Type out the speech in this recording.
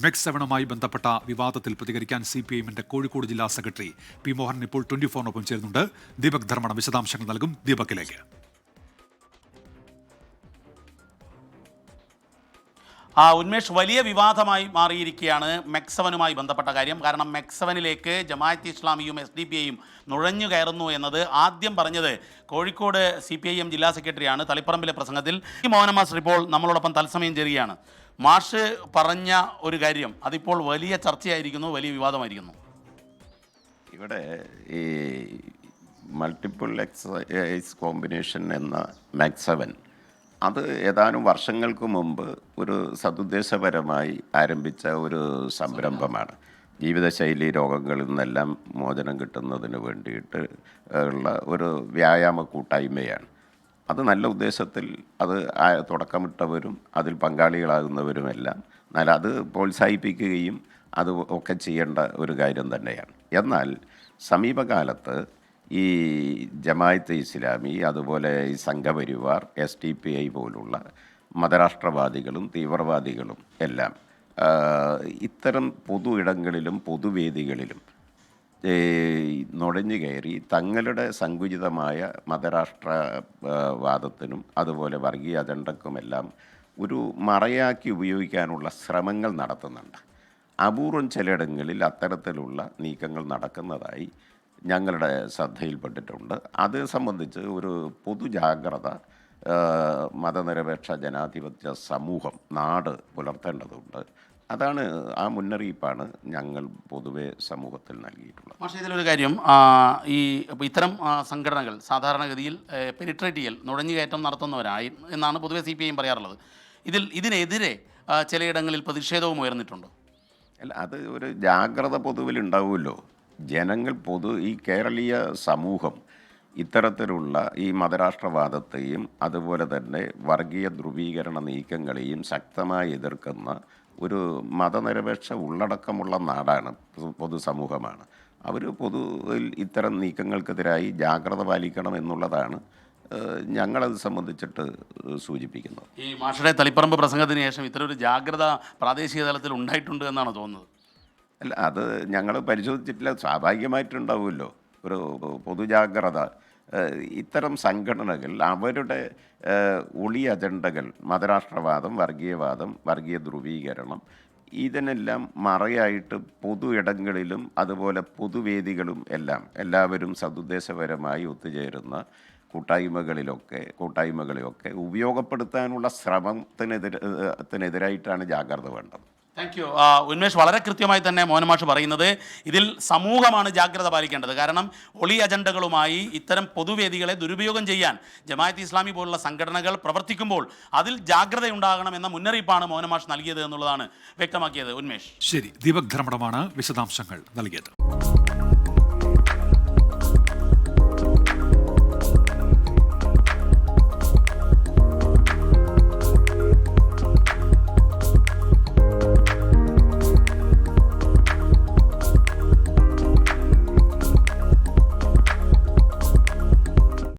മെക്സ് 7 ബന്ധപ്പെട്ട വിവാദത്തിൽ പ്രതികരിക്കാൻ CPIഎമ്മിന്റെ കോഴിക്കോട് ജില്ലാ സെക്രട്ടറി പി മോഹൻ ഇപ്പോൾ 24-നൊപ്പം ചേരുന്നുണ്ട്. ദീപക് ധർമ്മട വിശദാംശങ്ങൾ നൽകും. ദീപകിലേക്ക്. ഉന്മേഷ്, വലിയ വിവാദമായി മാറിയിരിക്കുകയാണ് മെക്സ് 7 ബന്ധപ്പെട്ട കാര്യം. കാരണം മെക്സ് 7 ജമാഅത്ത് ഇസ്ലാമിയും SDPIയും നുഴഞ്ഞു കയറുന്നു എന്നത് ആദ്യം പറഞ്ഞത് കോഴിക്കോട് CPIഎം ജില്ലാ സെക്രട്ടറിയാണ്. തളിപ്പറമ്പിലെ പ്രസംഗത്തിൽ മോഹൻ മാസ്റ്റർ ഇപ്പോൾ നമ്മളോടൊപ്പം തത്സമയം ചേരുകയാണ്. മാഷ് പറഞ്ഞ ഒരു കാര്യം അതിപ്പോൾ വലിയ ചർച്ചയായിരിക്കുന്നു, വലിയ വിവാദമായിരിക്കുന്നു. ഇവിടെ ഈ മൾട്ടിപ്പിൾ എക്സൈസ് കോമ്പിനേഷൻ എന്ന മെക്സ് 7 അത് ഏതാനും വർഷങ്ങൾക്ക് മുമ്പ് ഒരു സതുദ്ദേശപരമായി ആരംഭിച്ച ഒരു സംരംഭമാണ്. ജീവിതശൈലി രോഗങ്ങളിൽ നിന്നെല്ലാം മോചനം കിട്ടുന്നതിന് വേണ്ടിയിട്ട് ഉള്ള ഒരു വ്യായാമ കൂട്ടായ്മയാണ്. അത് നല്ല ഉദ്ദേശത്തിൽ അത് തുടക്കമിട്ടവരും അതിൽ പങ്കാളികളാകുന്നവരുമെല്ലാം എന്നാൽ അത് പ്രോത്സാഹിപ്പിക്കുകയും അത് ഒക്കെ ചെയ്യേണ്ട ഒരു കാര്യം തന്നെയാണ്. എന്നാൽ സമീപകാലത്ത് ഈ ജമാഅത്തെ ഇസ്ലാമി, അതുപോലെ ഈ സംഘപരിവാർ, SDPI പോലുള്ള മതരാഷ്ട്രവാദികളും തീവ്രവാദികളും എല്ലാം ഇത്തരം പൊതു ഇടങ്ങളിലും പൊതുവേദികളിലും നുഴഞ്ഞു കയറി തങ്ങളുടെ സങ്കുചിതമായ മതരാഷ്ട്രവാദത്തിനും അതുപോലെ വർഗീയ അജണ്ടക്കുമെല്ലാം ഒരു മറയാക്കി ഉപയോഗിക്കാനുള്ള ശ്രമങ്ങൾ നടത്തുന്നുണ്ട്. അപൂർവം ചിലയിടങ്ങളിൽ അത്തരത്തിലുള്ള നീക്കങ്ങൾ നടക്കുന്നതായി ഞങ്ങളുടെ ശ്രദ്ധയിൽപ്പെട്ടിട്ടുണ്ട്. അത് സംബന്ധിച്ച് ഒരു പൊതുജാഗ്രത മതനിരപേക്ഷ ജനാധിപത്യ സമൂഹം, നാട് പുലർത്തേണ്ടതുണ്ട്. അതാണ് ആ മുന്നറിയിപ്പാണ് ഞങ്ങൾ പൊതുവെ സമൂഹത്തിൽ നൽകിയിട്ടുള്ളത്. പക്ഷേ ഇതിലൊരു കാര്യം, ഇത്തരം സംഘടനകൾ സാധാരണഗതിയിൽ പെനിട്രേറ്റ് ചെയ്യൽ, നുഴഞ്ഞുകയറ്റം നടത്തുന്നവരായി എന്നാണ് പൊതുവെ CPIഎം പറയാറുള്ളത്. ഇതിനെതിരെ ചിലയിടങ്ങളിൽ പ്രതിഷേധവും ഉയർന്നിട്ടുണ്ട്. അല്ല, അത് ഒരു ജാഗ്രത പൊതുവിൽ ഉണ്ടാവുമല്ലോ. ജനങ്ങൾ ഈ കേരളീയ സമൂഹം ഇത്തരത്തിലുള്ള ഈ മതരാഷ്ട്രവാദത്തെയും അതുപോലെ തന്നെ വർഗീയ ധ്രുവീകരണ നീക്കങ്ങളെയും ശക്തമായി എതിർക്കുന്ന ഒരു മതനിരപേക്ഷ ഉള്ളടക്കമുള്ള നാടാണ്, പൊതുസമൂഹമാണ്. അവർ പൊതുവിൽ ഇത്തരം നീക്കങ്ങൾക്കെതിരായി ജാഗ്രത പാലിക്കണം എന്നുള്ളതാണ് ഞങ്ങളത് സംബന്ധിച്ചിട്ട് സൂചിപ്പിക്കുന്നത്. ഈ മാഷയുടെ തളിപ്പറമ്പ് പ്രസംഗത്തിന് ശേഷം ഇത്തരം ഒരു ജാഗ്രത പ്രാദേശിക തലത്തിൽ ഉണ്ടായിട്ടുണ്ട് എന്നാണ് തോന്നുന്നത്. അല്ല, അത് ഞങ്ങൾ പരിശോധിച്ചിട്ടില്ല. സ്വാഭാവികമായിട്ടുണ്ടാവുമല്ലോ ഒരു പൊതുജാഗ്രത. ഇത്തരം സംഘടനകൾ അവരുടെ ഒളി അജണ്ടകൾ, മതരാഷ്ട്രവാദം, വർഗീയവാദം, വർഗീയ ധ്രുവീകരണം, ഇതിനെല്ലാം മറയായിട്ട് പൊതു ഇടങ്ങളിലും അതുപോലെ പൊതുവേദികളും എല്ലാവരും സതുദ്ദേശപരമായി ഒത്തുചേരുന്ന കൂട്ടായ്മകളെയൊക്കെ ഉപയോഗപ്പെടുത്താനുള്ള ശ്രമത്തിനെതിരായിട്ടാണ് ജാഗ്രത വേണ്ടത്. Thank you Unmesh. വളരെ കൃത്യമായി തന്നെ മോഹൻ മാഷ് പറയുന്നത് ഇതിൽ സമൂഹമാണ് ജാഗ്രത പാലിക്കേണ്ടത്. കാരണം ഒളി അജണ്ടകളുമായി ഇത്തരം പൊതുവേദികളെ ദുരുപയോഗം ചെയ്യാൻ ജമാഅത്ത് ഇസ്ലാമി പോലുള്ള സംഘടനകൾ പ്രവർത്തിക്കുമ്പോൾ അതിൽ ജാഗ്രതയുണ്ടാകണമെന്ന മുന്നറിയിപ്പാണ് മോഹൻ മാഷ് നൽകിയത് എന്നുള്ളതാണ് വ്യക്തമാക്കിയത്. ഉന്മേഷ്, ശരി. ദീപക് ധർമ്മടമാണ് വിശദാംശങ്ങൾ നൽകിയത്.